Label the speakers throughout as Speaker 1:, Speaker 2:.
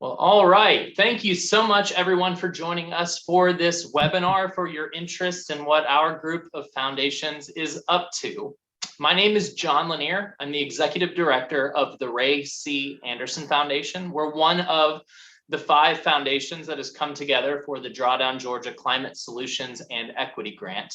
Speaker 1: Well, all right. Thank you so much, everyone, for joining us for this webinar, for your interest in what our group of foundations is up to. My name is John Lanier. I'm the Executive Director of the Ray C. Anderson Foundation. We're one of the 5 foundations that has come together for the Drawdown Georgia Climate Solutions and Equity Grant.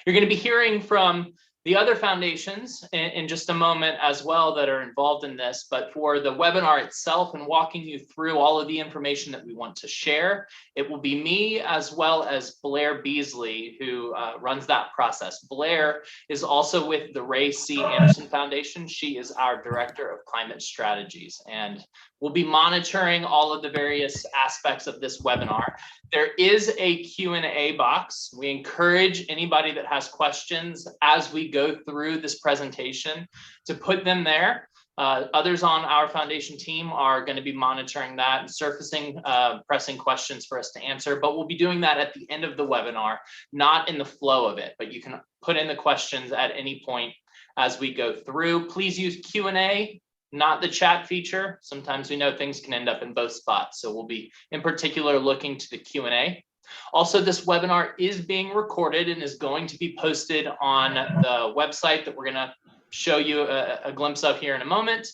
Speaker 1: You're going to be hearing from the other foundations in just a moment as well that are involved in this, but for the webinar itself and walking you through all of the information that we want to share, it will be me as well as Blair Beasley who runs that process. Blair is also with the Ray C. Anderson Foundation. She is our Director of Climate Strategies, and we'll be monitoring all of the various aspects of this webinar. There is a Q&A box. We encourage anybody that has questions as we go through this presentation to put them there. Others on our foundation team are going to be monitoring that and surfacing pressing questions for us to answer, but we'll be doing that at the end of the webinar, not in the flow of it, but you can put in the questions at any point as we go through. Please use Q&A, not the chat feature. Sometimes we know things can end up in both spots, so we'll be in particular looking to the Q&A. Also, this webinar is being recorded and is going to be posted on the website that we're going to show you a glimpse of here in a moment.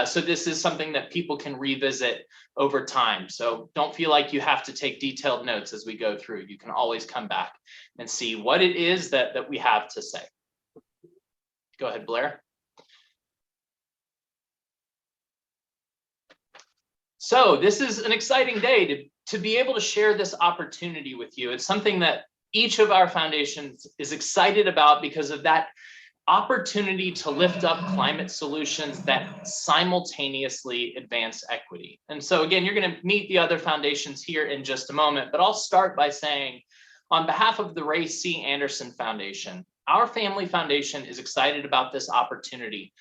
Speaker 1: So this is something that people can revisit over time. So don't feel like you have to take detailed notes as we go through. You can always come back and see what it is that we have to say. Go ahead, Blair. So this is an exciting day to be able to share this opportunity with you. It's something that each of our foundations is excited about because of that opportunity to lift up climate solutions that simultaneously advance equity. And so again, you're going to meet the other foundations here in just a moment, but I'll start by saying on behalf of the Ray C. Anderson Foundation, our family foundation is excited about this opportunity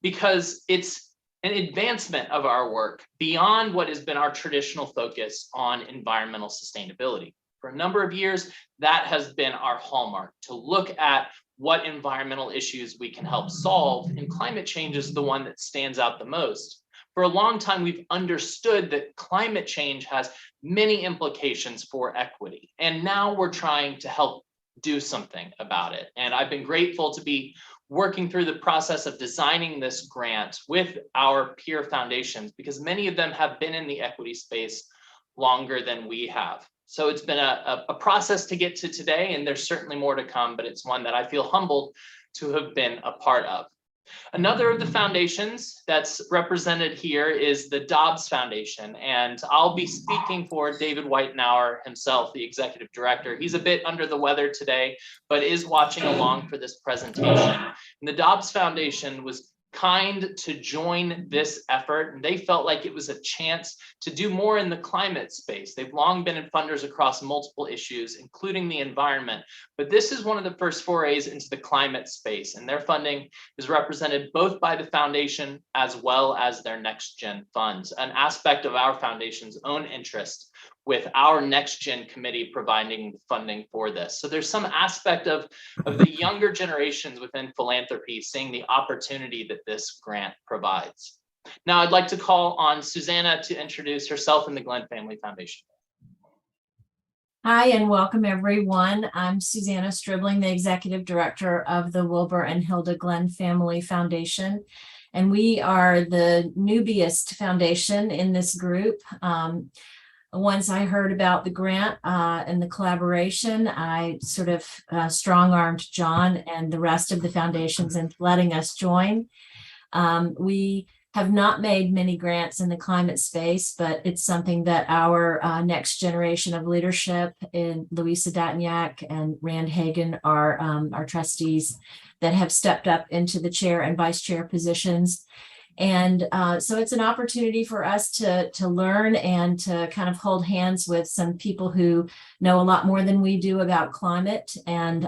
Speaker 1: because it's an advancement of our work beyond what has been our traditional focus on environmental sustainability. For a number of years, that has been our hallmark, to look at what environmental issues we can help solve, and climate change is the one that stands out the most. For a long time, we've understood that climate change has many implications for equity, and now we're trying to help do something about it. And I've been grateful to be working through the process of designing this grant with our peer foundations, because many of them have been in the equity space longer than we have. So it's been a process to get to today, and there's certainly more to come, but it's one that I feel humbled to have been a part of. Another of the foundations that's represented here is the Dobbs Foundation, and I'll be speaking for David Whitenauer himself, the executive director. He's a bit under the weather today, but is watching along for this presentation. And the Dobbs Foundation was kind to join this effort, and they felt like it was a chance to do more in the climate space. They've long been funders across multiple issues, including the environment, but this is one of the first forays into the climate space, and their funding is represented both by the foundation as well as their next gen funds, an aspect of our foundation's own interest with our next gen committee providing funding for this. So there's some aspect of the younger generations within philanthropy seeing the opportunity that this grant provides. Now I'd like to call on Susanna to introduce herself and the Glenn Family Foundation.
Speaker 2: Hi, and welcome everyone. I'm Susanna Stribling, the Executive Director of the Wilbur and Hilda Glenn Family Foundation. And we are the newbiest foundation in this group. Once I heard about the grant and the collaboration, I sort of strong-armed John and the rest of the foundations in letting us join. We have not made many grants in the climate space, but it's something that our next generation of leadership in Louisa Datniak and Rand Hagen are our trustees that have stepped up into the chair and vice chair positions. And so it's an opportunity for us to learn and to kind of hold hands with some people who know a lot more than we do about climate. And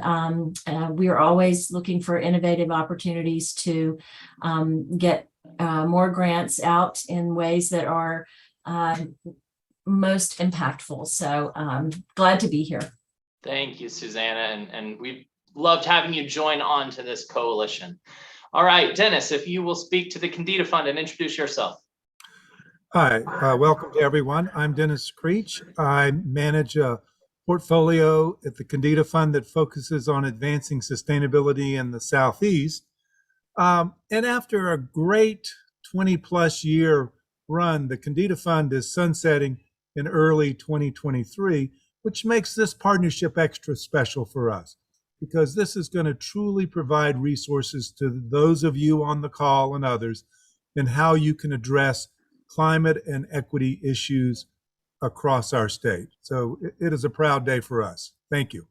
Speaker 2: we are always looking for innovative opportunities to get more grants out in ways that are most impactful. So glad to be here.
Speaker 1: Thank you, Susanna. And we've loved having you join on to this coalition. All right, Dennis, if you will speak to the Candida Fund and introduce yourself.
Speaker 3: Hi, welcome to everyone. I'm Dennis Creech. I manage a portfolio at the Candida Fund that focuses on advancing sustainability in the Southeast. And after a great 20 plus year run, the Candida Fund is sunsetting in early 2023, which makes this partnership extra special for us because this is going to truly provide resources to those of you on the call and others in how you can address climate and equity issues across our state. So it is a proud day for us. Thank you.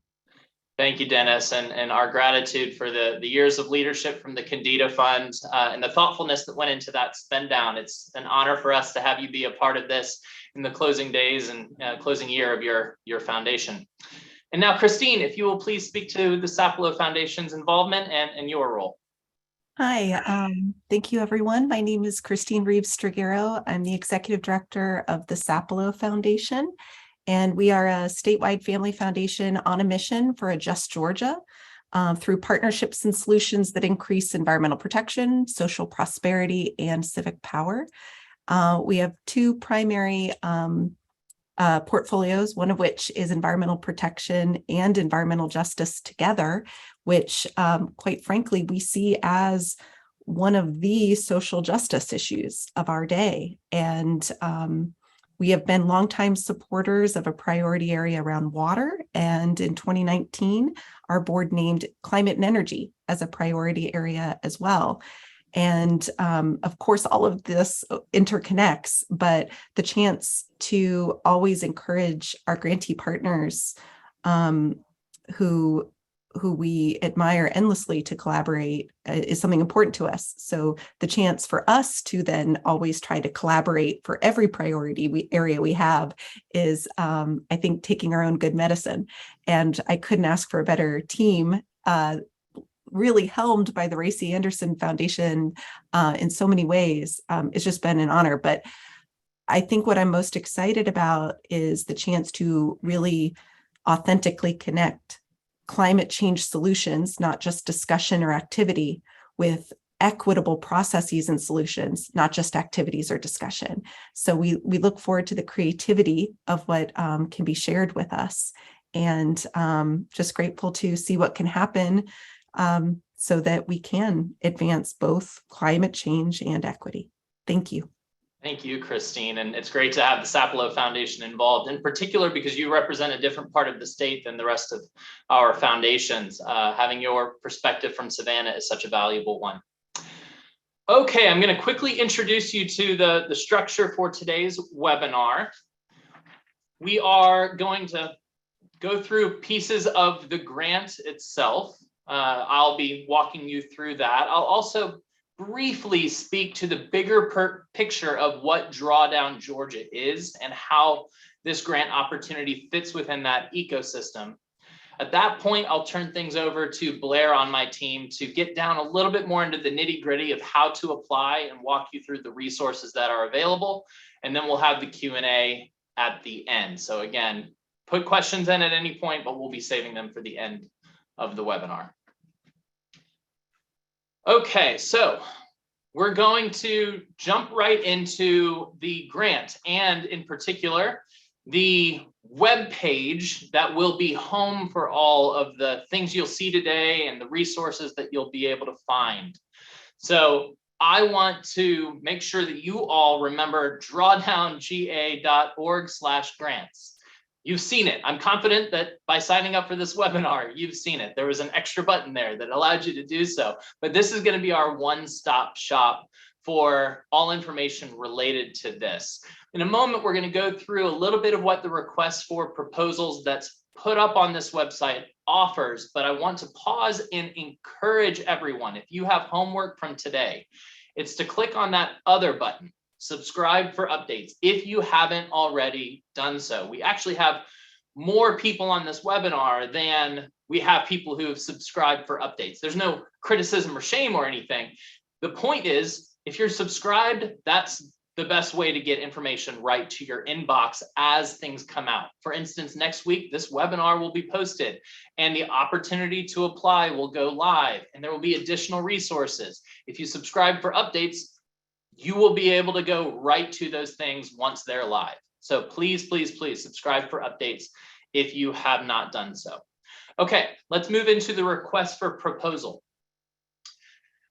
Speaker 1: Thank you, Dennis, and our gratitude for the years of leadership from the Candida Fund and the thoughtfulness that went into that spend down. It's an honor for us to have you be a part of this in the closing days and closing year of your foundation. And now, Christine, if you will please speak to the Sapelo Foundation's involvement and your role.
Speaker 4: Hi, thank you, everyone. My name is Christine Reeves-Strigero. I'm the Executive Director of the Sapelo Foundation, and we are a statewide family foundation on a mission for a just Georgia through partnerships and solutions that increase environmental protection, social prosperity, and civic power. We have two primary portfolios, one of which is environmental protection and environmental justice together, which quite frankly, we see as one of the social justice issues of our day. And we have been longtime supporters of a priority area around water. And in 2019, our board named climate and energy as a priority area as well. And of course, all of this interconnects, but the chance to always encourage our grantee partners who we admire endlessly to collaborate is something important to us. So the chance for us to then always try to collaborate for every priority area we have is, I think, taking our own good medicine. And I couldn't ask for a better team, really helmed by the Ray C. Anderson Foundation in so many ways. It's just been an honor. But I think what I'm most excited about is the chance to really authentically connect climate change solutions, not just discussion or activity, with equitable processes and solutions, not just activities or discussion. So we look forward to the creativity of what can be shared with us, and just grateful to see what can happen so that we can advance both climate change and equity. Thank you.
Speaker 1: Thank you, Christine. And it's great to have the Sapelo Foundation involved, in particular because you represent a different part of the state than the rest of our foundations. Having your perspective from Savannah is such a valuable one. Okay, I'm going to quickly introduce you to the structure for today's webinar. We are going to go through pieces of the grant itself. I'll be walking you through that. I'll also briefly speak to the bigger picture of what Drawdown Georgia is and how this grant opportunity fits within that ecosystem. At that point, I'll turn things over to Blair on my team to get down a little bit more into the nitty-gritty of how to apply and walk you through the resources that are available. And then we'll have the Q&A at the end. So again, put questions in at any point, but we'll be saving them for the end of the webinar. Okay, so we're going to jump right into the grant, and in particular, the web page that will be home for all of the things you'll see today and the resources that you'll be able to find. So I want to make sure that you all remember drawdownga.org/grants. You've seen it. I'm confident that by signing up for this webinar, you've seen it. There was an extra button there that allowed you to do so. But this is going to be our one-stop shop for all information related to this. In a moment, we're going to go through a little bit of what the request for proposals that's put up on this website offers, but I want to pause and encourage everyone. If you have homework from today, it's to click on that other button. Subscribe for updates if you haven't already done so. We actually have more people on this webinar than we have people who have subscribed for updates. There's no criticism or shame or anything. The point is, if you're subscribed, that's the best way to get information right to your inbox as things come out. For instance, next week, this webinar will be posted and the opportunity to apply will go live, and there will be additional resources. If you subscribe for updates, you will be able to go right to those things once they're live. So please, please, please subscribe for updates if you have not done so. Okay, let's move into the request for proposal.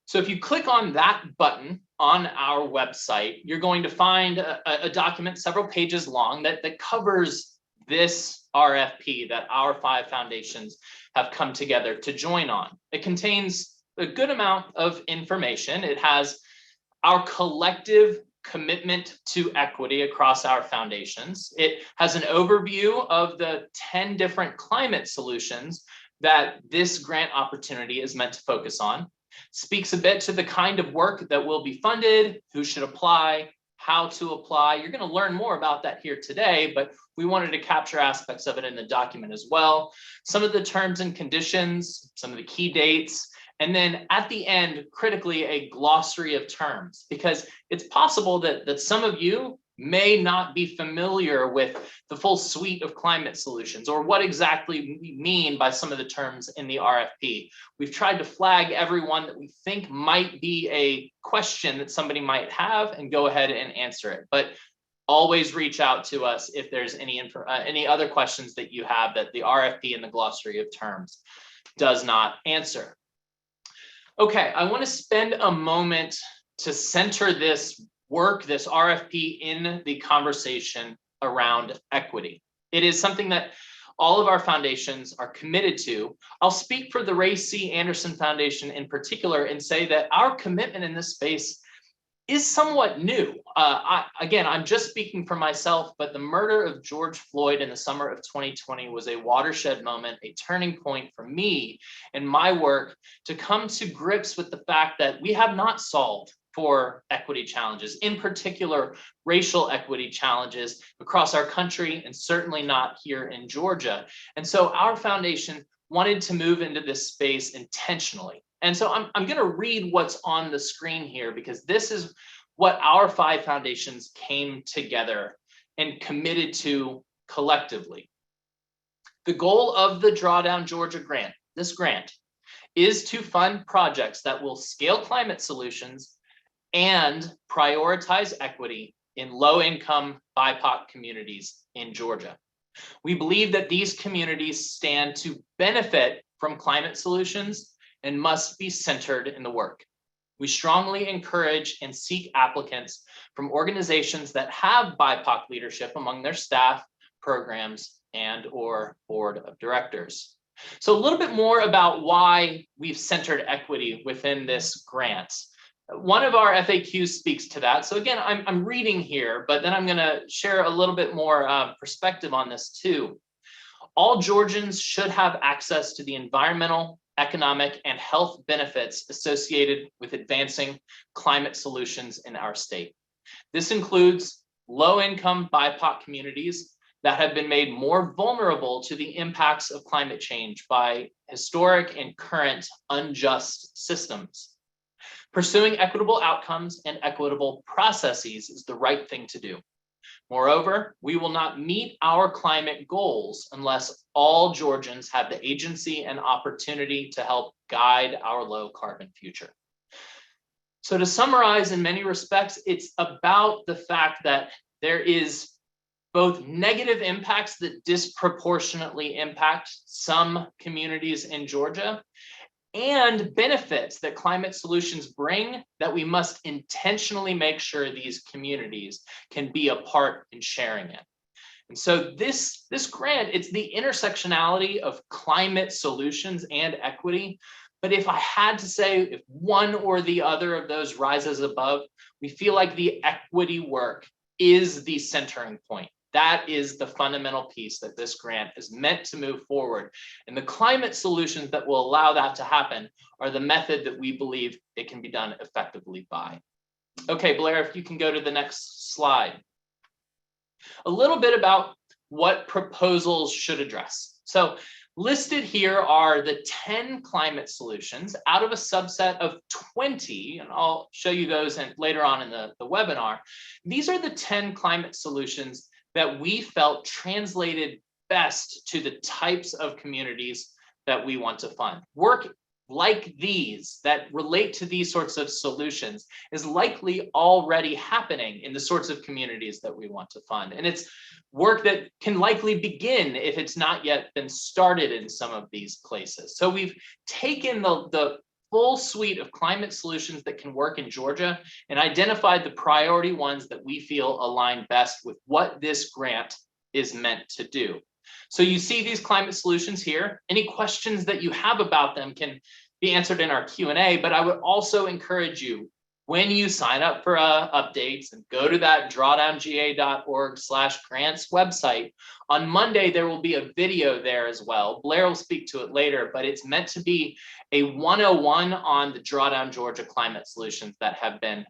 Speaker 1: So if you click on that button on our website, you're going to find a document several pages long that covers this RFP that our 5 foundations have come together to join on. It contains a good amount of information. It has our collective commitment to equity across our foundations. It has an overview of the 10 different climate solutions that this grant opportunity is meant to focus on. Speaks a bit to the kind of work that will be funded, who should apply, how to apply. You're going to learn more about that here today, but we wanted to capture aspects of it in the document as well. Some of the terms and conditions, some of the key dates, and then at the end, critically, a glossary of terms, because it's possible that some of you may not be familiar with the full suite of climate solutions or what exactly we mean by some of the terms in the RFP. We've tried to flag everyone that we think might be a question that somebody might have and go ahead and answer it. But always reach out to us if there's any other questions that you have that the RFP and the glossary of terms does not answer. Okay, I want to spend a moment to center this work, this RFP, in the conversation around equity. It is something that all of our foundations are committed to. I'll speak for the Ray C. Anderson Foundation in particular and say that our commitment in this space is somewhat new. Again, I'm just speaking for myself, but the murder of George Floyd in the summer of 2020 was a watershed moment, a turning point for me and my work to come to grips with the fact that we have not solved for equity challenges, in particular, racial equity challenges across our country, and certainly not here in Georgia. And so our foundation wanted to move into this space intentionally. And so I'm going to read what's on the screen here, because this is what our 5 foundations came together and committed to collectively. The goal of the Drawdown Georgia grant, this grant, is to fund projects that will scale climate solutions and prioritize equity in low-income BIPOC communities in Georgia. We believe that these communities stand to benefit from climate solutions and must be centered in the work. We strongly encourage and seek applicants from organizations that have BIPOC leadership among their staff, programs, and/or board of directors. So a little bit more about why we've centered equity within this grant. One of our FAQs speaks to that. So again, I'm reading here, but then I'm going to share a little bit more perspective on this too. All Georgians should have access to the environmental, economic, and health benefits associated with advancing climate solutions in our state. This includes low-income BIPOC communities that have been made more vulnerable to the impacts of climate change by historic and current unjust systems. Pursuing equitable outcomes and equitable processes is the right thing to do. Moreover, we will not meet our climate goals unless all Georgians have the agency and opportunity to help guide our low carbon future. So to summarize, in many respects, it's about the fact that there is both negative impacts that disproportionately impact some communities in Georgia, and benefits that climate solutions bring that we must intentionally make sure these communities can be a part in sharing it. And so this grant, it's the intersectionality of climate solutions and equity. But if I had to say if one or the other of those rises above, we feel like the equity work is the centering point. That is the fundamental piece that this grant is meant to move forward. And the climate solutions that will allow that to happen are the method that we believe it can be done effectively by. Okay, Blair, if you can go to the next slide. A little bit about what proposals should address. So listed here are the 10 climate solutions out of a subset of 20, and I'll show you those later on in the webinar. These are the 10 climate solutions that we felt translated best to the types of communities that we want to fund. Work like these that relate to these sorts of solutions is likely already happening in the sorts of communities that we want to fund. And it's work that can likely begin if it's not yet been started in some of these places. So we've taken the full suite of climate solutions that can work in Georgia and identified the priority ones that we feel align best with what this grant is meant to do. So you see these climate solutions here. Any questions that you have about them can be answered in our Q&A, but I would also encourage you, when you sign up for updates and go to that drawdownga.org/grants website, on Monday, there will be a video there as well. Blair will speak to it later, but it's meant to be a 101 on the Drawdown Georgia climate solutions that have been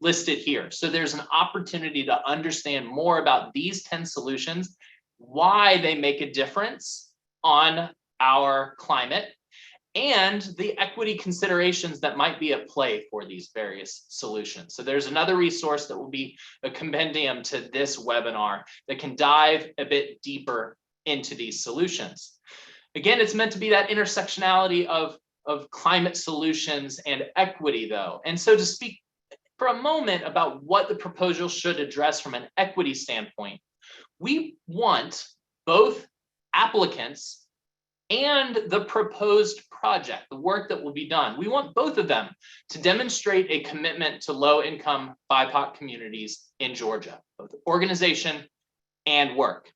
Speaker 1: listed here. So there's an opportunity to understand more about these 10 solutions, why they make a difference on our climate, and the equity considerations that might be at play for these various solutions. So there's another resource that will be a compendium to this webinar that can dive a bit deeper into these solutions. Again, it's meant to be that intersectionality of climate solutions and equity, though. And so to speak for a moment about what the proposal should address from an equity standpoint, we want both applicants and the proposed project, the work that will be done. We want both of them to demonstrate a commitment to low-income BIPOC communities in Georgia, both organization and work.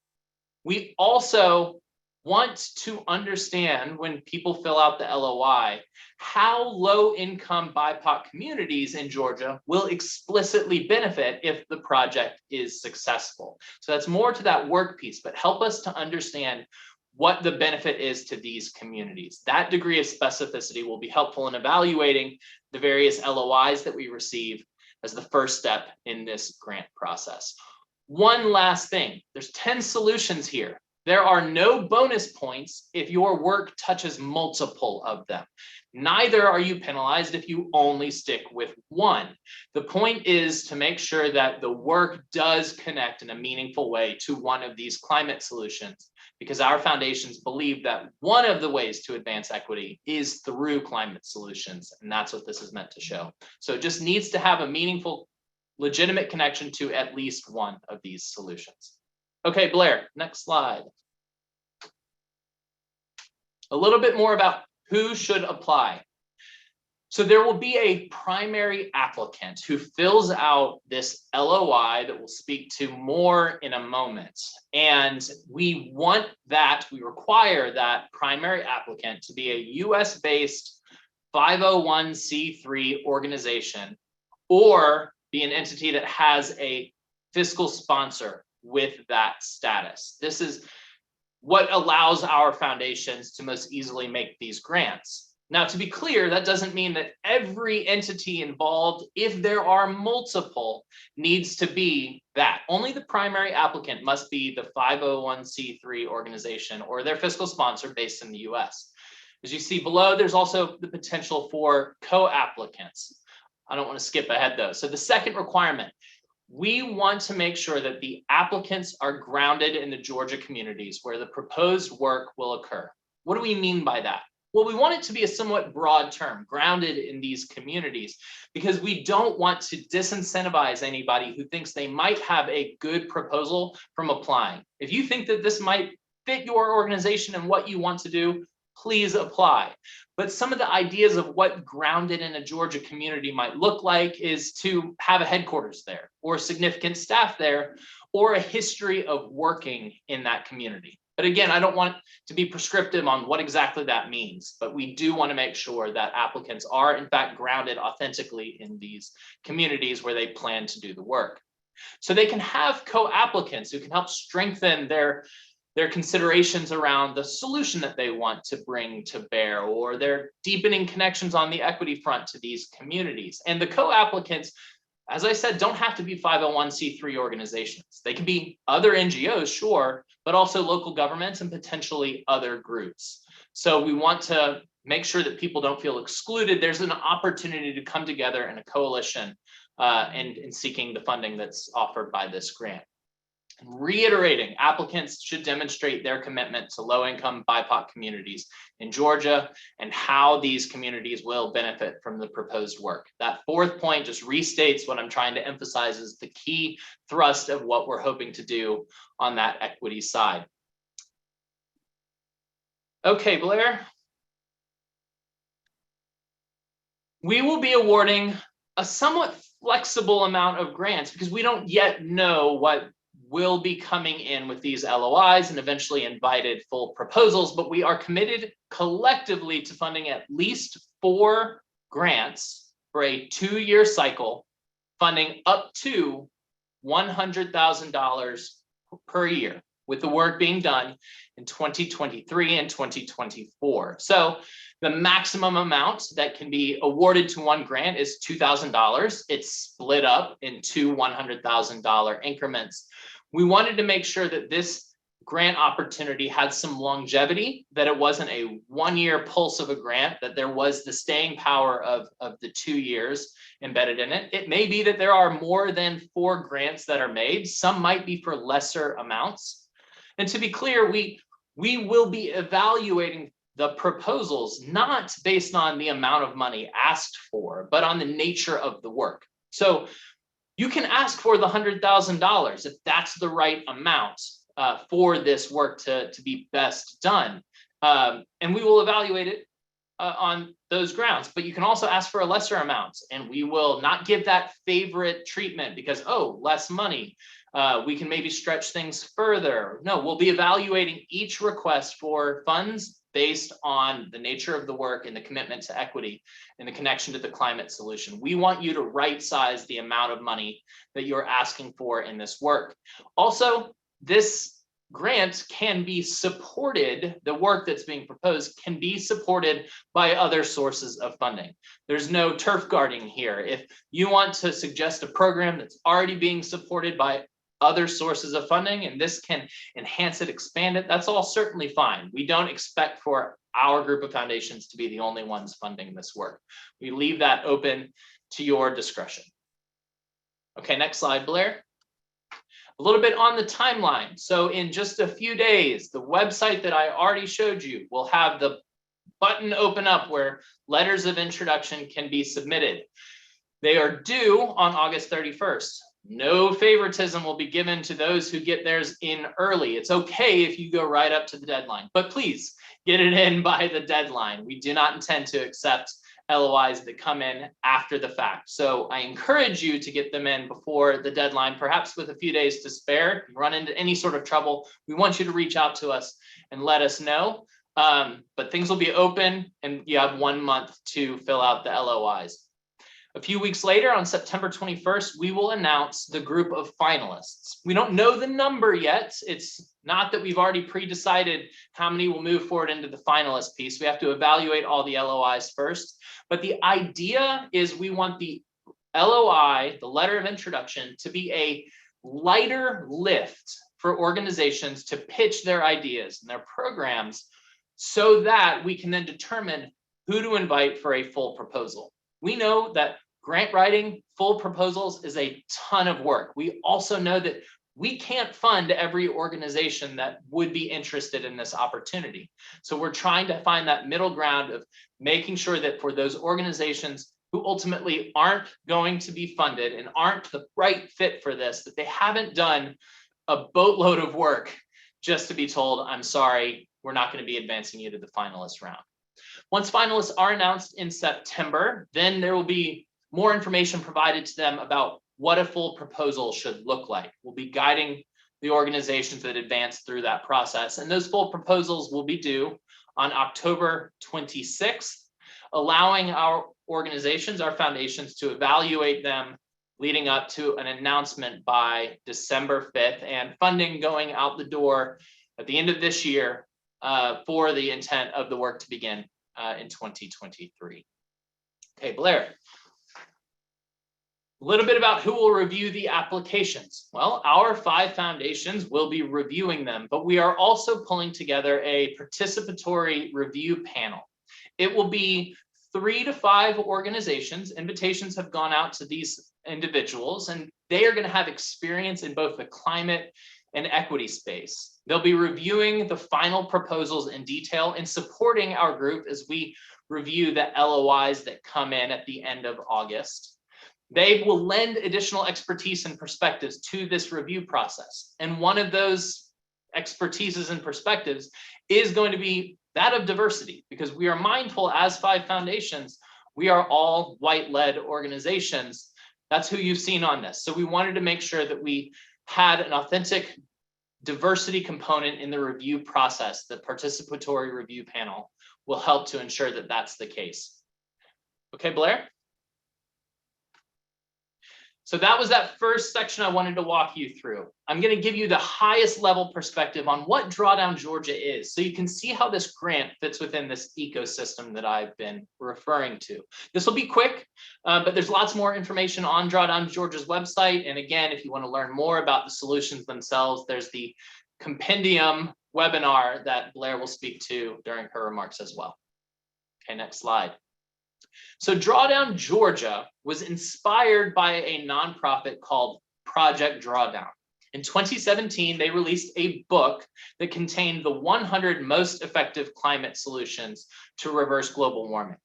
Speaker 1: We also want to understand, when people fill out the LOI, how low-income BIPOC communities in Georgia will explicitly benefit if the project is successful. So that's more to that work piece, but help us to understand what the benefit is to these communities. That degree of specificity will be helpful in evaluating the various LOIs that we receive as the first step in this grant process. One last thing, there's 10 solutions here. There are no bonus points if your work touches multiple of them. Neither are you penalized if you only stick with one. The point is to make sure that the work does connect in a meaningful way to one of these climate solutions, because our foundations believe that one of the ways to advance equity is through climate solutions, and that's what this is meant to show. So it just needs to have a meaningful, legitimate connection to at least one of these solutions. Okay, Blair, next slide. A little bit more about who should apply. So there will be a primary applicant who fills out this LOI that we'll speak to more in a moment. And we require that primary applicant to be a US-based 501c3 organization or be an entity that has a fiscal sponsor with that status. This is what allows our foundations to most easily make these grants. Now, to be clear, that doesn't mean that every entity involved, if there are multiple, needs to be that. Only the primary applicant must be the 501c3 organization or their fiscal sponsor based in the US. As you see below, there's also the potential for co-applicants. I don't want to skip ahead though. So the second requirement, we want to make sure that the applicants are grounded in the Georgia communities where the proposed work will occur. What do we mean by that? Well, we want it to be a somewhat broad term, grounded in these communities, because we don't want to disincentivize anybody who thinks they might have a good proposal from applying. If you think that this might fit your organization and what you want to do, please apply. But some of the ideas of what grounded in a Georgia community might look like is to have a headquarters there, or significant staff there, or a history of working in that community. But again, I don't want to be prescriptive on what exactly that means, but we do want to make sure that applicants are in fact grounded authentically in these communities where they plan to do the work. So they can have co-applicants who can help strengthen their considerations around the solution that they want to bring to bear, or their deepening connections on the equity front to these communities. And the co-applicants, as I said, don't have to be 501c3 organizations. They can be other NGOs, sure, but also local governments and potentially other groups. So we want to make sure that people don't feel excluded. There's an opportunity to come together in a coalition in seeking the funding that's offered by this grant. Reiterating, applicants should demonstrate their commitment to low-income BIPOC communities in Georgia and how these communities will benefit from the proposed work. That fourth point just restates what I'm trying to emphasize is the key thrust of what we're hoping to do on that equity side. Okay, Blair. We will be awarding a somewhat flexible amount of grants because we don't yet know what will be coming in with these LOIs and eventually invited full proposals, but we are committed collectively to funding at least 4 grants for a 2-year cycle, funding up to $100,000 per year, with the work being done in 2023 and 2024. So the maximum amount that can be awarded to one grant is $2,000. It's split up in 2 $100,000 increments. We wanted to make sure that this grant opportunity had some longevity, that it wasn't a 1-year pulse of a grant, that there was the staying power of the 2 years embedded in it. It may be that there are more than 4 grants that are made. Some might be for lesser amounts. And to be clear, we will be evaluating the proposals not based on the amount of money asked for, but on the nature of the work. So you can ask for the $100,000 if that's the right amount for this work to be best done. And we will evaluate it on those grounds, but you can also ask for a lesser amount and we will not give that favorite treatment because, oh, less money. We can maybe stretch things further. No, we'll be evaluating each request for funds based on the nature of the work and the commitment to equity and the connection to the climate solution. We want you to right size the amount of money that you're asking for in this work. Also, this grant can be supported, the work that's being proposed can be supported by other sources of funding. There's no turf guarding here. If you want to suggest a program that's already being supported by other sources of funding and this can enhance it, expand it, that's all certainly fine. We don't expect for our group of foundations to be the only ones funding this work. We leave that open to your discretion. Okay, next slide, Blair. A little bit on the timeline. So in just a few days, the website that I already showed you will have the button open up where letters of introduction can be submitted. They are due on August 31st. No favoritism will be given to those who get theirs in early. It's okay if you go right up to the deadline, but please get it in by the deadline. We do not intend to accept LOIs that come in after the fact. So I encourage you to get them in before the deadline, perhaps with a few days to spare. If you run into any sort of trouble, we want you to reach out to us and let us know. But things will be open and you have 1 month to fill out the LOIs. A few weeks later, on September 21st, we will announce the group of finalists. We don't know the number yet. It's not that we've already pre-decided how many will move forward into the finalist piece. We have to evaluate all the LOIs first. But the idea is we want the LOI, the letter of introduction, to be a lighter lift for organizations to pitch their ideas and their programs so that we can then determine who to invite for a full proposal. We know that grant writing full proposals is a ton of work. We also know that we can't fund every organization that would be interested in this opportunity. So we're trying to find that middle ground of making sure that for those organizations who ultimately aren't going to be funded and aren't the right fit for this, that they haven't done a boatload of work just to be told, I'm sorry, we're not going to be advancing you to the finalist round. Once finalists are announced in September, then there will be more information provided to them about what a full proposal should look like. We'll be guiding the organizations that advance through that process. And those full proposals will be due on October 26th, allowing our organizations, our foundations, to evaluate them leading up to an announcement by December 5th and funding going out the door at the end of this year for the intent of the work to begin in 2023. Okay, Blair. A little bit about who will review the applications. Well, our 5 foundations will be reviewing them, but we are also pulling together a participatory review panel. It will be 3 to 5 organizations. Invitations have gone out to these individuals, and they are going to have experience in both the climate and equity space. They'll be reviewing the final proposals in detail and supporting our group as we review the LOIs that come in at the end of August. They will lend additional expertise and perspectives to this review process. And one of those expertises and perspectives is going to be that of diversity, because we are mindful as 5 foundations, we are all white-led organizations. That's who you've seen on this. So we wanted to make sure that we had an authentic diversity component in the review process. The participatory review panel will help to ensure that that's the case. Okay, Blair? So that was that first section I wanted to walk you through. I'm going to give you the highest level perspective on what Drawdown Georgia is, so you can see how this grant fits within this ecosystem that I've been referring to. This will be quick, but there's lots more information on Drawdown Georgia's website. And again, if you want to learn more about the solutions themselves, there's the compendium webinar that Blair will speak to during her remarks as well. Okay, next slide. So Drawdown Georgia was inspired by a nonprofit called Project Drawdown. In 2017, they released a book that contained the 100 most effective climate solutions to reverse global warming.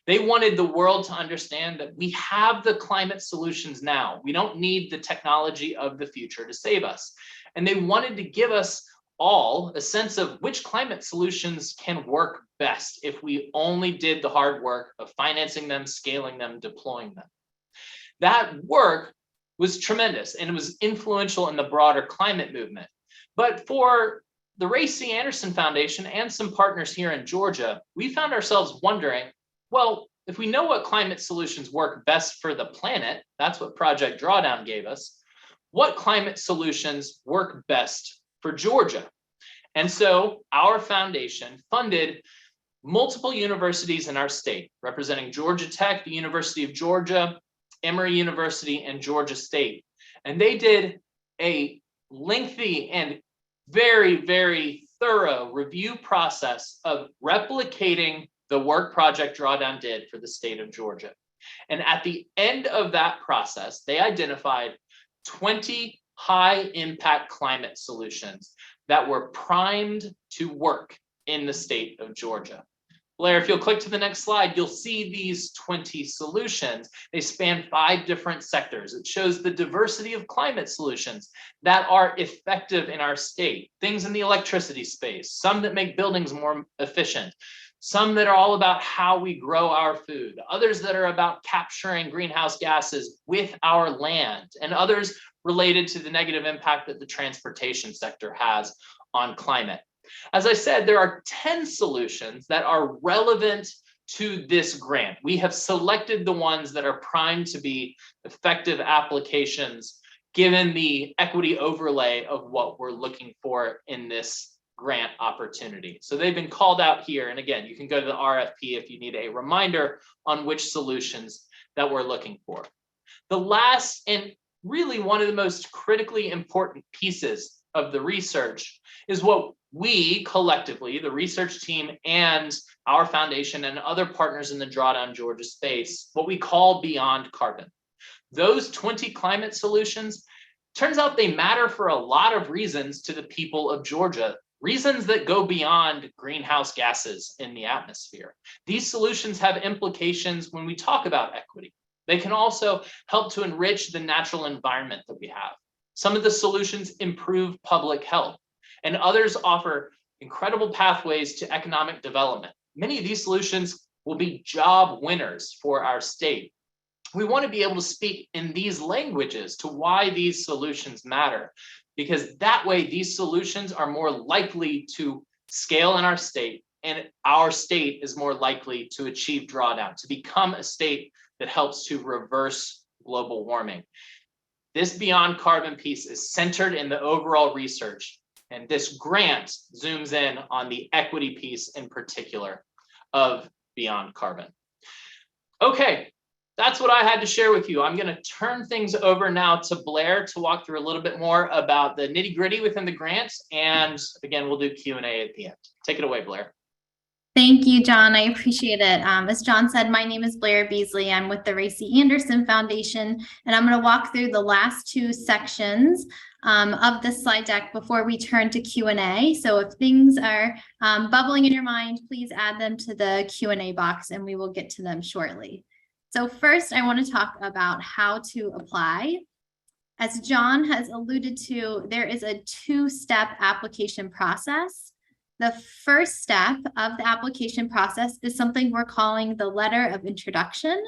Speaker 1: They wanted the world to understand that we have the climate solutions now. We don't need the technology of the future to save us. And they wanted to give us all a sense of which climate solutions can work best if we only did the hard work of financing them, scaling them, deploying them. That work was tremendous and it was influential in the broader climate movement. But for the Ray C. Anderson Foundation and some partners here in Georgia, we found ourselves wondering, well, if we know what climate solutions work best for the planet, that's what Project Drawdown gave us, what climate solutions work best for Georgia? And so our foundation funded multiple universities in our state, representing Georgia Tech, the University of Georgia, Emory University, and Georgia State. And they did a lengthy and very, very thorough review process of replicating the work Project Drawdown did for the state of Georgia. And at the end of that process, they identified 20 high impact climate solutions that were primed to work in the state of Georgia. Blair, if you'll click to the next slide, you'll see these 20 solutions. They span 5 different sectors. It shows the diversity of climate solutions that are effective in our state. Things in the electricity space, some that make buildings more efficient, some that are all about how we grow our food, others that are about capturing greenhouse gases with our land, and others related to the negative impact that the transportation sector has on climate. As I said, there are 10 solutions that are relevant to this grant. We have selected the ones that are primed to be effective applications, given the equity overlay of what we're looking for in this grant opportunity. So they've been called out here. And again, you can go to the RFP if you need a reminder on which solutions that we're looking for. The last and really one of the most critically important pieces of the research is what we collectively, the research team and our foundation and other partners in the Drawdown Georgia space, what we call beyond carbon. Those 20 climate solutions, turns out they matter for a lot of reasons to the people of Georgia, reasons that go beyond greenhouse gases in the atmosphere. These solutions have implications when we talk about equity. They can also help to enrich the natural environment that we have. Some of the solutions improve public health, and others offer incredible pathways to economic development. Many of these solutions will be job winners for our state. We want to be able to speak in these languages to why these solutions matter, because that way these solutions are more likely to scale in our state, and our state is more likely to achieve drawdown, to become a state that helps to reverse global warming. This beyond carbon piece is centered in the overall research, and this grant zooms in on the equity piece in particular of beyond carbon. Okay, that's what I had to share with you. I'm going to turn things over now to Blair to walk through a little bit more about the nitty gritty within the grants. And again, we'll do Q&A at the end. Take it away, Blair.
Speaker 5: Thank you, John. I appreciate it. As John said, my name is Blair Beasley. I'm with the Ray C. Anderson Foundation, and I'm going to walk through the last 2 sections of the slide deck before we turn to Q&A. So if things are bubbling in your mind, please add them to the Q&A box and we will get to them shortly. So first, I want to talk about how to apply. As John has alluded to, there is a two-step application process. The first step of the application process is something we're calling the letter of introduction.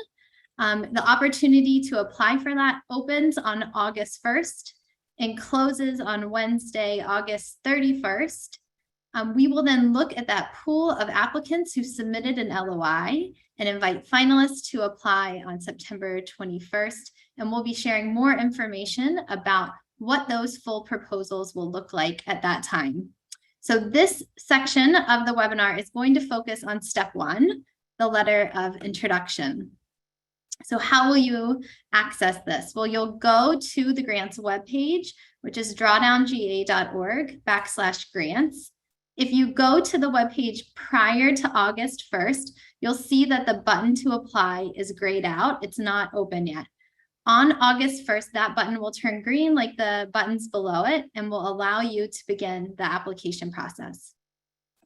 Speaker 5: The opportunity to apply for that opens on August 1st and closes on Wednesday, August 31st. We will then look at that pool of applicants who submitted an LOI and invite finalists to apply on September 21st. And we'll be sharing more information about what those full proposals will look like at that time. So this section of the webinar is going to focus on step one, the letter of introduction. So how will you access this? Well, you'll go to the grants webpage, which is drawdownga.org/grants. If you go to the webpage prior to August 1st, you'll see that the button to apply is grayed out. It's not open yet. On August 1st, that button will turn green like the buttons below it and will allow you to begin the application process.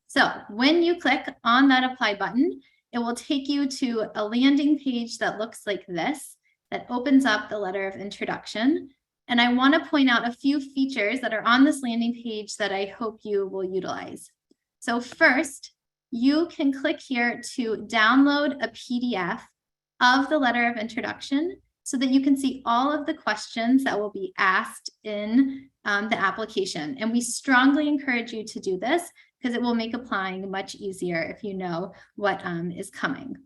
Speaker 5: So when you click on that apply button, it will take you to a landing page that looks like this, that opens up the letter of introduction. And I want to point out a few features that are on this landing page that I hope you will utilize. So first, you can click here to download a PDF of the letter of introduction so that you can see all of the questions that will be asked in the application. And we strongly encourage you to do this because it will make applying much easier if you know what is coming.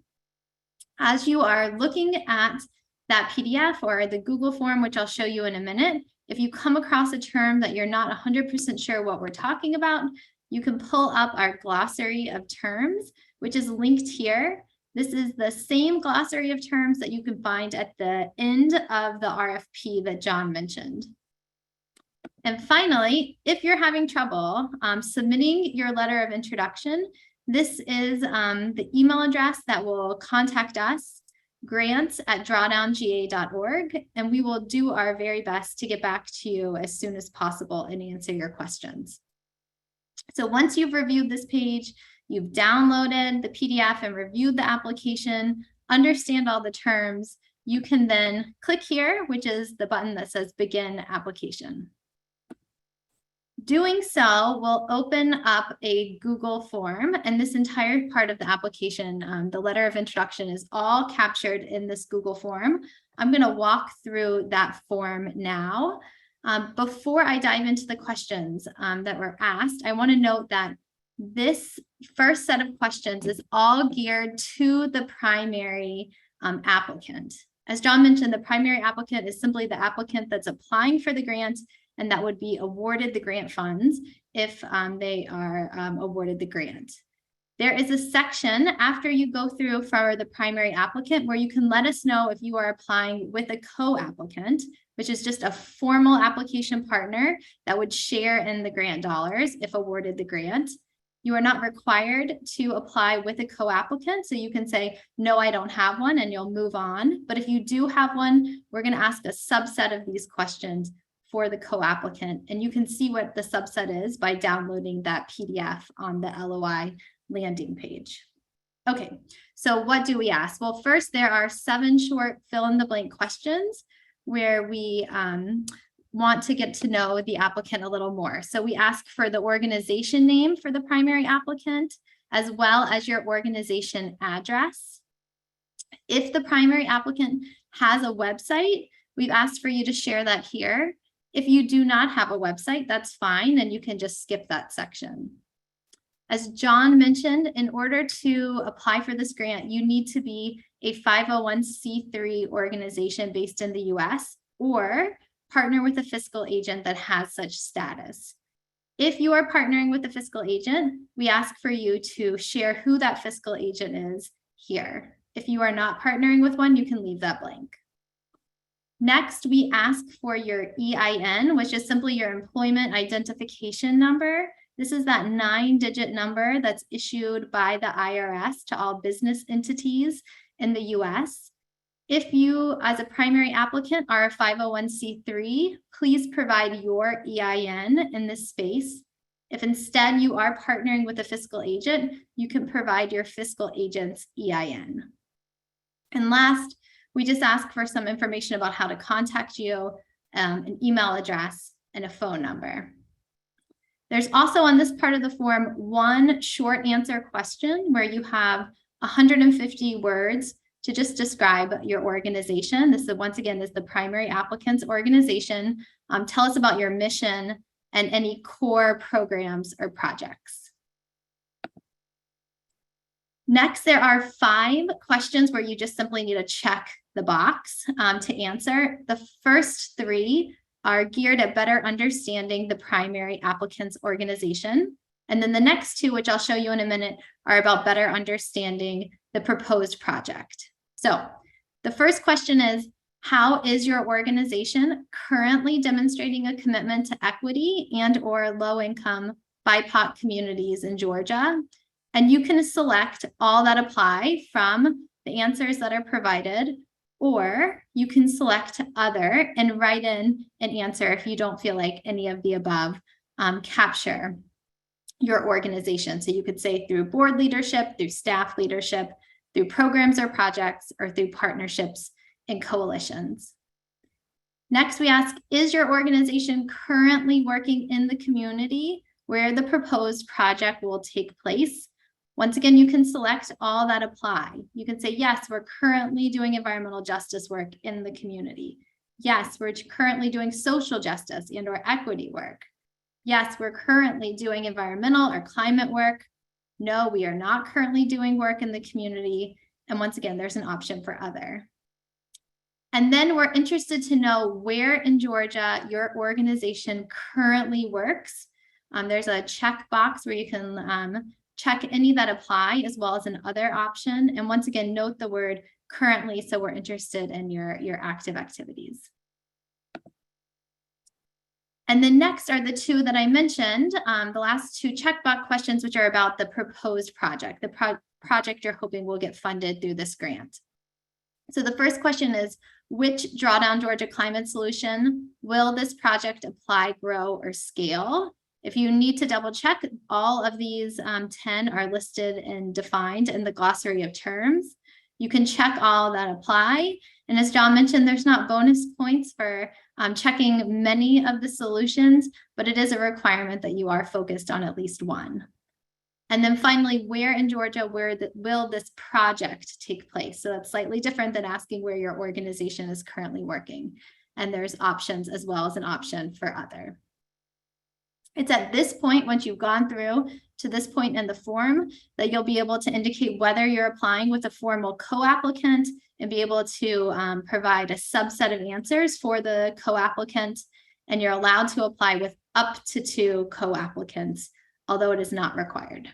Speaker 5: As you are looking at that PDF or the Google form, which I'll show you in a minute, if you come across a term that you're not 100% sure what we're talking about, you can pull up our glossary of terms, which is linked here. This is the same glossary of terms that you can find at the end of the RFP that John mentioned. And finally, if you're having trouble submitting your letter of introduction, this is the email address that will contact us, grants@drawdownga.org, and we will do our very best to get back to you as soon as possible and answer your questions. So once you've reviewed this page, you've downloaded the PDF and reviewed the application, understand all the terms, you can then click here, which is the button that says begin application. Doing so will open up a Google form, and this entire part of the application, the letter of introduction, is all captured in this Google form. I'm going to walk through that form now. Before I dive into the questions that were asked, I want to note that this first set of questions is all geared to the primary applicant. As John mentioned, the primary applicant is simply the applicant that's applying for the grant and that would be awarded the grant funds if they are awarded the grant. There is a section after you go through for the primary applicant where you can let us know if you are applying with a co-applicant, which is just a formal application partner that would share in the grant dollars if awarded the grant. You are not required to apply with a co-applicant, so you can say, no, I don't have one, and you'll move on. But if you do have one, we're going to ask a subset of these questions for the co-applicant, and you can see what the subset is by downloading that PDF on the LOI landing page. Okay, so what do we ask? Well, first, there are 7 short fill-in-the-blank questions where we want to get to know the applicant a little more. So we ask for the organization name for the primary applicant, as well as your organization address. If the primary applicant has a website, we've asked for you to share that here. If you do not have a website, that's fine, and you can just skip that section. As John mentioned, in order to apply for this grant, you need to be a 501c3 organization based in the US or partner with a fiscal agent that has such status. If you are partnering with a fiscal agent, we ask for you to share who that fiscal agent is here. If you are not partnering with one, you can leave that blank. Next, we ask for your EIN, which is simply your employment identification number. This is that 9-digit number that's issued by the IRS to all business entities in the US. If you, as a primary applicant, are a 501c3, please provide your EIN in this space. If instead you are partnering with a fiscal agent, you can provide your fiscal agent's EIN. And last, we just ask for some information about how to contact you, an email address, and a phone number. There's also on this part of the form one short answer question where you have 150 words to just describe your organization. This is, once again, this is the primary applicant's organization. Tell us about your mission and any core programs or projects. Next, there are 5 questions where you just simply need to check the box to answer. The first 3 are geared at better understanding the primary applicant's organization. And then the next 2, which I'll show you in a minute, are about better understanding the proposed project. So the first question is, how is your organization currently demonstrating a commitment to equity and/or low-income BIPOC communities in Georgia? And you can select all that apply from the answers that are provided, or you can select other and write in an answer if you don't feel like any of the above capture your organization. So you could say through board leadership, through staff leadership, through programs or projects, or through partnerships and coalitions. Next, we ask, is your organization currently working in the community where the proposed project will take place? Once again, you can select all that apply. You can say, yes, we're currently doing environmental justice work in the community. Yes, we're currently doing social justice and/or equity work. Yes, we're currently doing environmental or climate work. No, we are not currently doing work in the community. And once again, there's an option for other. And then we're interested to know where in Georgia your organization currently works. There's a checkbox where you can check any that apply, as well as an other option. And once again, note the word currently, so we're interested in your active activities. And then next are the 2 that I mentioned, the last 2 checkbox questions, which are about the proposed project, the project you're hoping will get funded through this grant. So the first question is, which Drawdown Georgia climate solution will this project apply, grow, or scale? If you need to double check, all of these 10 are listed and defined in the glossary of terms. You can check all that apply. And as John mentioned, there's not bonus points for checking many of the solutions, but it is a requirement that you are focused on at least one. And then finally, where in Georgia will this project take place? So that's slightly different than asking where your organization is currently working. And there's options as well as an option for other. It's at this point, once you've gone through to this point in the form, that you'll be able to indicate whether you're applying with a formal co-applicant and be able to provide a subset of answers for the co-applicant. And you're allowed to apply with up to 2 co-applicants, although it is not required.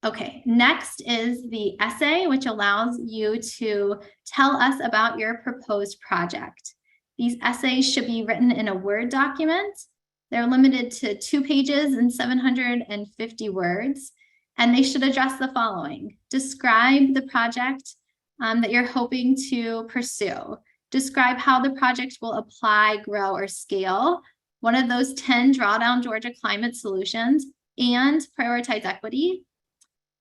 Speaker 5: Okay, next is the essay, which allows you to tell us about your proposed project. These essays should be written in a Word document. They're limited to 2 pages and 750 words, and they should address the following. Describe the project that you're hoping to pursue. Describe how the project will apply, grow, or scale one of those 10 Drawdown Georgia climate solutions and prioritize equity.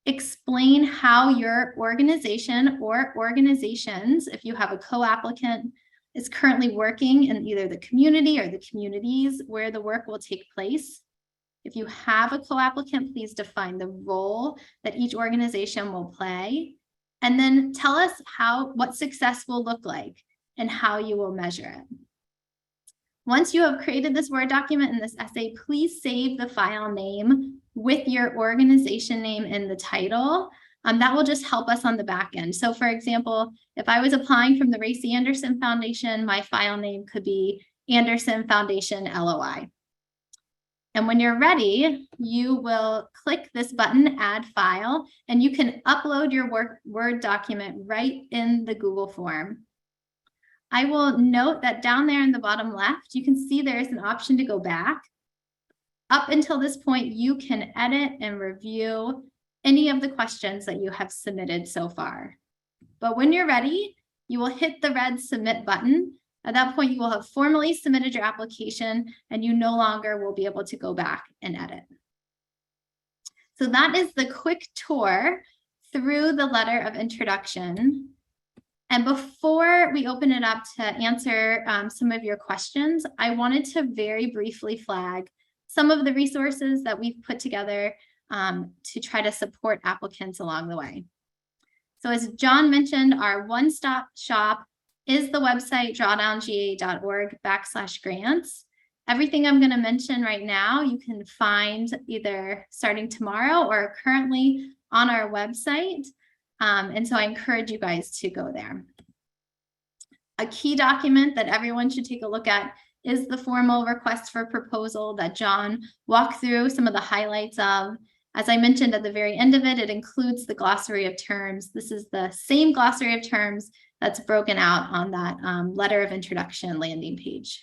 Speaker 5: Explain how your organization or organizations, if you have a co-applicant, is currently working in either the community or the communities where the work will take place. If you have a co-applicant, please define the role that each organization will play. And then tell us what success will look like and how you will measure it. Once you have created this Word document and this essay, please save the file name with your organization name in the title. That will just help us on the back end. So for example, if I was applying from the Racy Anderson Foundation, my file name could be Anderson Foundation LOI. And when you're ready, you will click this button, Add File, and you can upload your Word document right in the Google form. I will note that down there in the bottom left, you can see there is an option to go back. Up until this point, you can edit and review any of the questions that you have submitted so far. But when you're ready, you will hit the red submit button. At that point, you will have formally submitted your application and you no longer will be able to go back and edit. So that is the quick tour through the letter of introduction. And before we open it up to answer some of your questions, I wanted to very briefly flag some of the resources that we've put together to try to support applicants along the way. So as John mentioned, our one-stop shop is the website drawdownga.org/grants. Everything I'm going to mention right now, you can find either starting tomorrow or currently on our website. And so I encourage you guys to go there. A key document that everyone should take a look at is the formal request for proposal that John walked through some of the highlights of. As I mentioned at the very end of it, it includes the glossary of terms. This is the same glossary of terms that's broken out on that letter of introduction landing page.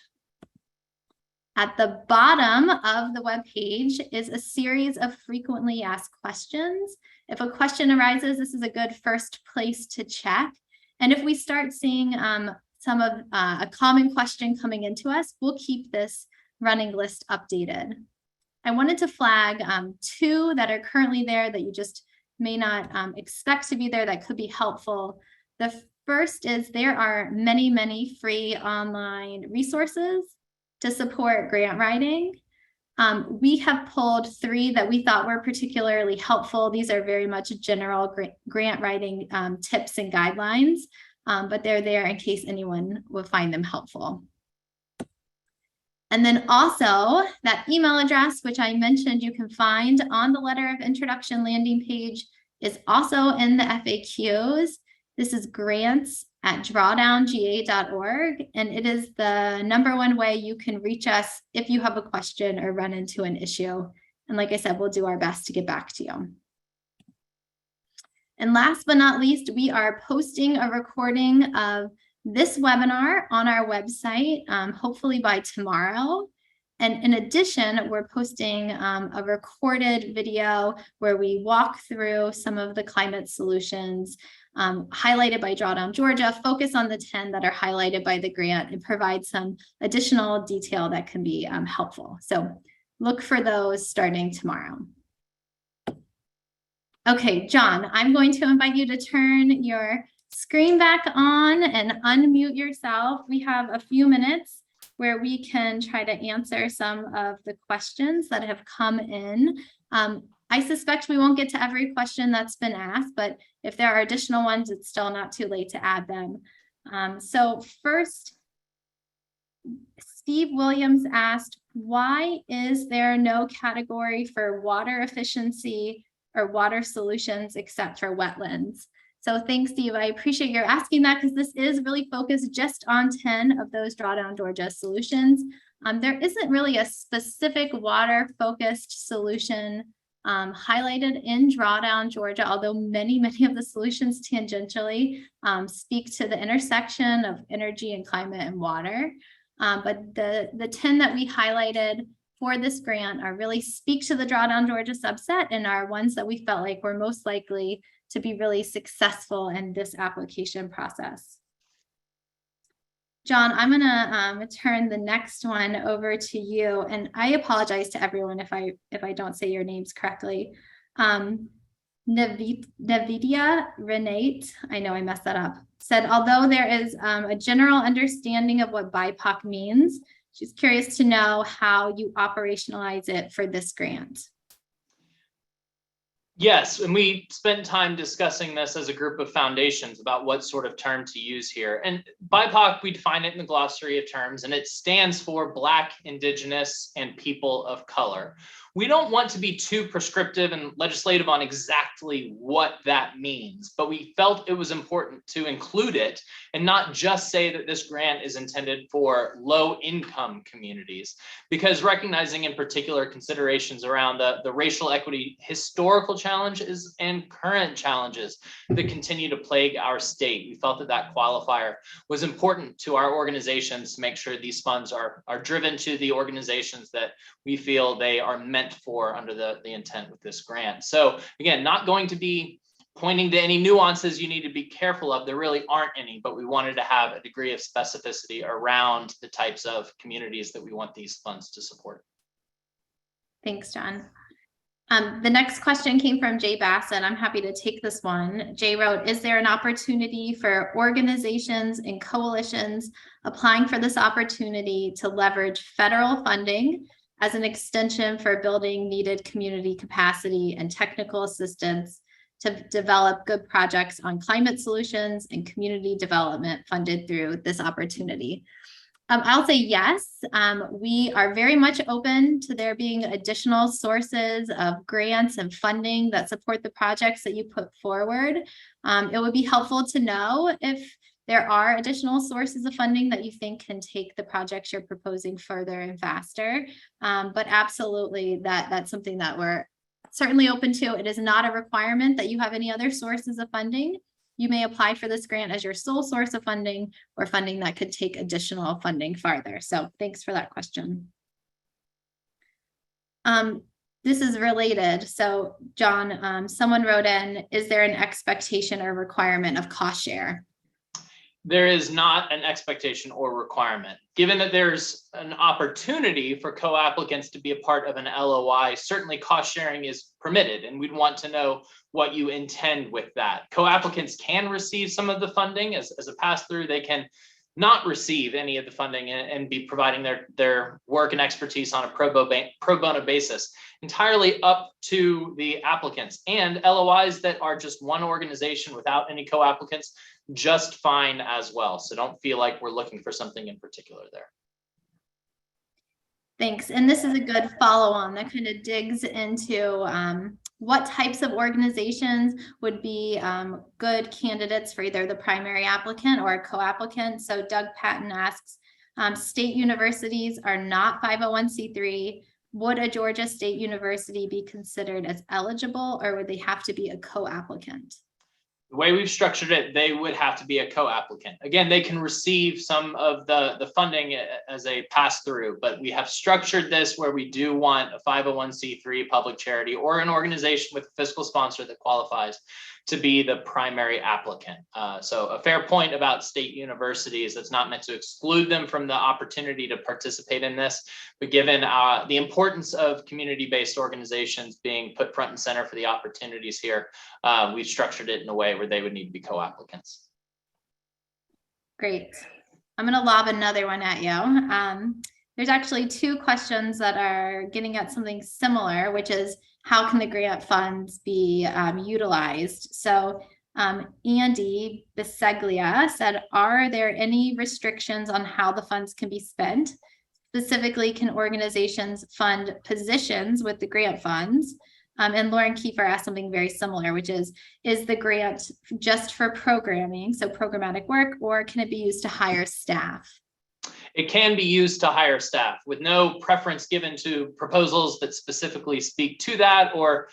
Speaker 5: At the bottom of the web page is a series of frequently asked questions. If a question arises, this is a good first place to check. And if we start seeing some of a common question coming into us, we'll keep this running list updated. I wanted to flag 2 that are currently there that you just may not expect to be there that could be helpful. The first is there are many, many free online resources to support grant writing. We have pulled 3 that we thought were particularly helpful. These are very much general grant writing tips and guidelines, but they're there in case anyone would find them helpful. And then also that email address, which I mentioned you can find on the letter of introduction landing page, is also in the FAQs. This is grants@drawdownga.org, and it is the #1 way you can reach us if you have a question or run into an issue. And like I said, we'll do our best to get back to you. And last but not least, we are posting a recording of this webinar on our website, hopefully by tomorrow. And in addition, we're posting a recorded video where we walk through some of the climate solutions highlighted by Drawdown Georgia, focus on the 10 that are highlighted by the grant, and provide some additional detail that can be helpful. So look for those starting tomorrow. Okay, John, I'm going to invite you to turn your screen back on and unmute yourself. We have a few minutes where we can try to answer some of the questions that have come in. I suspect we won't get to every question that's been asked, but if there are additional ones, it's still not too late to add them. So first, Steve Williams asked, why is there no category for water efficiency or water solutions except for wetlands? So thanks, Steve. I appreciate your asking that because this is really focused just on 10 of those Drawdown Georgia solutions. There isn't really a specific water-focused solution highlighted in Drawdown Georgia, although many of the solutions tangentially speak to the intersection of energy and climate and water. But the 10 that we highlighted for this grant are really speak to the Drawdown Georgia subset and are ones that we felt like were most likely to be really successful in this application process. John, I'm gonna turn the next one over to you, and I apologize to everyone if I don't say your names correctly. Navidia Renate, I know I messed that up, said, although there is a general understanding of what BIPOC means, she's curious to know how you operationalize it for this grant.
Speaker 1: Yes, and we spent time discussing this as a group of foundations about what sort of term to use here. And BIPOC, we define it in the glossary of terms, and it stands for Black, Indigenous, and People of Color. We don't want to be too prescriptive and legislative on exactly what that means, but we felt it was important to include it and not just say that this grant is intended for low-income communities, because recognizing in particular considerations around the racial equity historical challenges and current challenges that continue to plague our state, we felt that that qualifier was important to our organizations to make sure these funds are driven to the organizations that we feel they are meant for under the intent with this grant. So again, not going to be pointing to any nuances you need to be careful of. There really aren't any, but we wanted to have a degree of specificity around the types of communities that we want these funds to support.
Speaker 5: Thanks, John. The next question came from Jay Bassett. I'm happy to take this one. Jay wrote, is there an opportunity for organizations and coalitions applying for this opportunity to leverage federal funding as an extension for building needed community capacity and technical assistance to develop good projects on climate solutions and community development funded through this opportunity? I'll say yes. We are very much open to there being additional sources of grants and funding that support the projects that you put forward. It would be helpful to know if there are additional sources of funding that you think can take the projects you're proposing further and faster. But absolutely, that's something that we're certainly open to. It is not a requirement that you have any other sources of funding. You may apply for this grant as your sole source of funding or funding that could take additional funding farther. So thanks for that question. This is related. So John, someone wrote in, is there an expectation or requirement of cost share?
Speaker 1: There is not an expectation or requirement. Given that there's an opportunity for co-applicants to be a part of an LOI, certainly cost sharing is permitted, and we'd want to know what you intend with that. Co-applicants can receive some of the funding as a pass-through. They can not receive any of the funding and be providing their work and expertise on a pro bono basis, entirely up to the applicants. And LOIs that are just one organization without any co-applicants, just fine as well. So don't feel like we're looking for something in particular there.
Speaker 5: Thanks. And this is a good follow-on that kind of digs into what types of organizations would be good candidates for either the primary applicant or a co-applicant. So Doug Patton asks, state universities are not 501c3. Would a Georgia State University be considered as eligible, or would they have to be a co-applicant?
Speaker 1: The way we've structured it, they would have to be a co-applicant. Again, they can receive some of the funding as a pass-through, but we have structured this where we do want a 501c3 public charity or an organization with a fiscal sponsor that qualifies to be the primary applicant. So a fair point about state universities, that's not meant to exclude them from the opportunity to participate in this, but given the importance of community-based organizations being put front and center for the opportunities here, we've structured it in a way where they would need to be co-applicants.
Speaker 5: Great. I'm going to lob another one at you. There's actually two questions that are getting at something similar, which is how can the grant funds be utilized? So Andy Biseglia said, are there any restrictions on how the funds can be spent? Specifically, can organizations fund positions with the grant funds? And Lauren Kiefer asked something very similar, which is the grant just for programming, so programmatic work, or can it be used to hire staff?
Speaker 1: It can be used to hire staff with no preference given to proposals that specifically speak to that or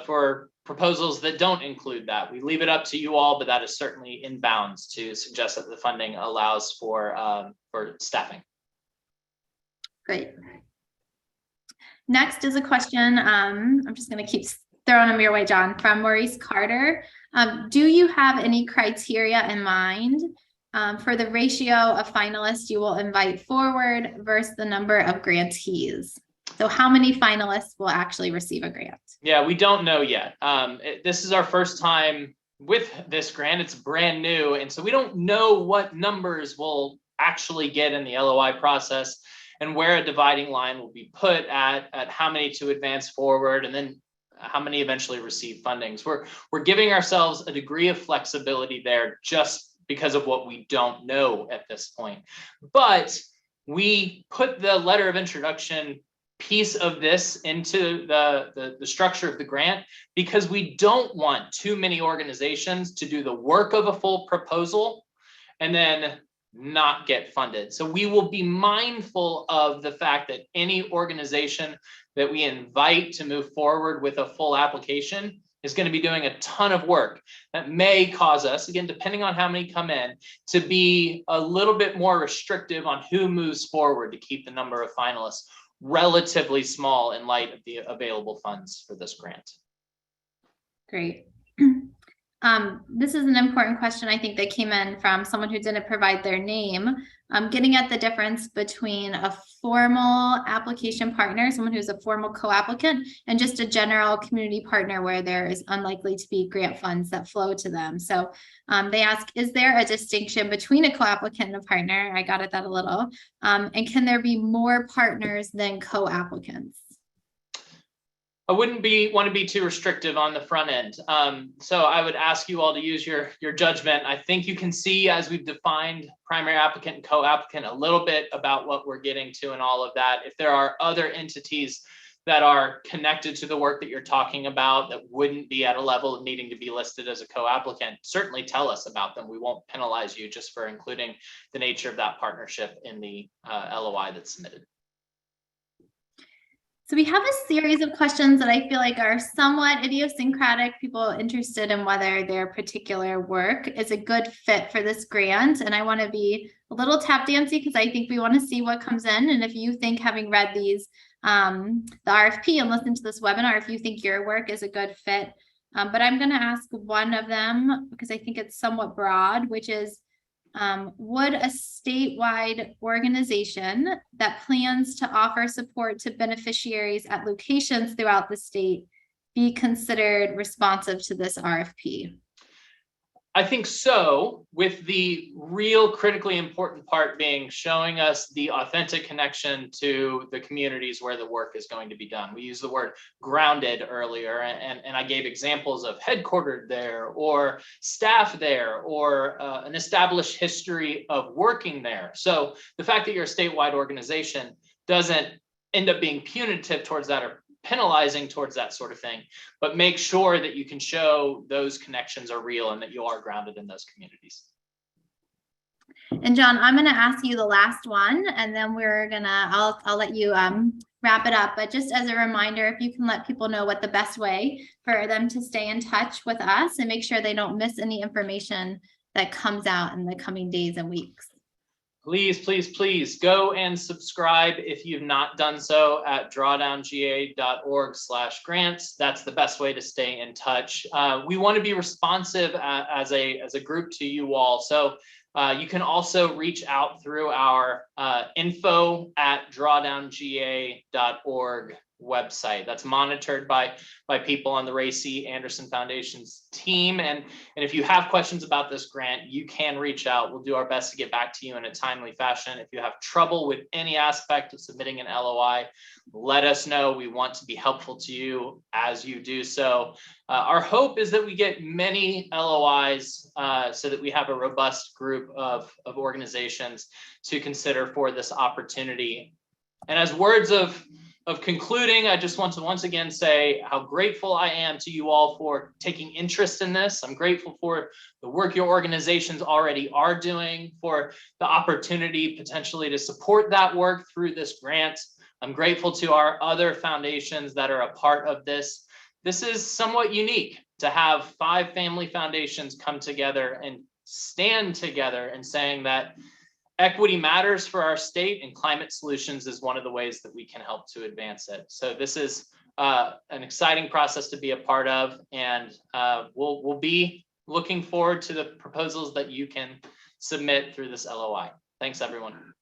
Speaker 1: for proposals that don't include that. We leave it up to you all, but that is certainly in bounds to suggest that the funding allows for staffing.
Speaker 5: Great. Next is a question, I'm just going to keep throwing them your way, John, from Maurice Carter. Do you have any criteria in mind for the ratio of finalists you will invite forward versus the number of grantees? So how many finalists will actually receive a grant?
Speaker 1: Yeah, we don't know yet. This is our first time with this grant. It's brand new. And so we don't know what numbers we'll actually get in the LOI process and where a dividing line will be put at how many to advance forward and then how many eventually receive fundings. We're giving ourselves a degree of flexibility there just because of what we don't know at this point. But we put the letter of introduction piece of this into the structure of the grant because we don't want too many organizations to do the work of a full proposal and then not get funded. So we will be mindful of the fact that any organization that we invite to move forward with a full application is going to be doing a ton of work that may cause us, again, depending on how many come in, to be a little bit more restrictive on who moves forward to keep the number of finalists relatively small in light of the available funds for this grant.
Speaker 5: Great. This is an important question, I think, that came in from someone who didn't provide their name. Getting at the difference between a formal application partner, someone who's a formal co-applicant, and just a general community partner where there is unlikely to be grant funds that flow to them. So they ask, is there a distinction between a co-applicant and a partner? I got at that a little. And can there be more partners than co-applicants?
Speaker 1: I wouldn't want to be too restrictive on the front end. So I would ask you all to use your judgment. I think you can see, as we've defined primary applicant and co-applicant, a little bit about what we're getting to and all of that. If there are other entities that are connected to the work that you're talking about that wouldn't be at a level of needing to be listed as a co-applicant, certainly tell us about them. We won't penalize you just for including the nature of that partnership in the LOI that's submitted.
Speaker 5: So we have a series of questions that I feel like are somewhat idiosyncratic, people interested in whether their particular work is a good fit for this grant. And I want to be a little tap dancey because I think we want to see what comes in. And if you think, having read these, the RFP and listened to this webinar, if you think your work is a good fit, but I'm going to ask one of them because I think it's somewhat broad, which is, would a statewide organization that plans to offer support to beneficiaries at locations throughout the state be considered responsive to this RFP?
Speaker 1: I think so, with the real critically important part being showing us the authentic connection to the communities where the work is going to be done. We used the word grounded earlier, and I gave examples of headquartered there, or staff there, or an established history of working there. So the fact that you're a statewide organization doesn't end up being punitive towards that or penalizing towards that sort of thing, but make sure that you can show those connections are real and that you are grounded in those communities.
Speaker 5: And John, I'm going to ask you the last one, and then I'll let you wrap it up. But just as a reminder, if you can let people know what the best way for them to stay in touch with us and make sure they don't miss any information that comes out in the coming days and weeks.
Speaker 1: Please, please, please go and subscribe if you've not done so at drawdownga.org/grants. That's the best way to stay in touch. We want to be responsive as a group to you all. So you can also reach out through our info@drawdownga.org website. That's monitored by people on the Ray C. Anderson Foundation's team. And if you have questions about this grant, you can reach out. We'll do our best to get back to you in a timely fashion. If you have trouble with any aspect of submitting an LOI, let us know. We want to be helpful to you as you do so. Our hope is that we get many LOIs so that we have a robust group of organizations to consider for this opportunity. And as words of concluding, I just want to once again say how grateful I am to you all for taking interest in this. I'm grateful for the work your organizations already are doing, for the opportunity potentially to support that work through this grant. I'm grateful to our other foundations that are a part of this. This is somewhat unique to have 5 family foundations come together and stand together and saying that equity matters for our state, and climate solutions is one of the ways that we can help to advance it. So this is an exciting process to be a part of, and we'll be looking forward to the proposals that you can submit through this LOI. Thanks, everyone.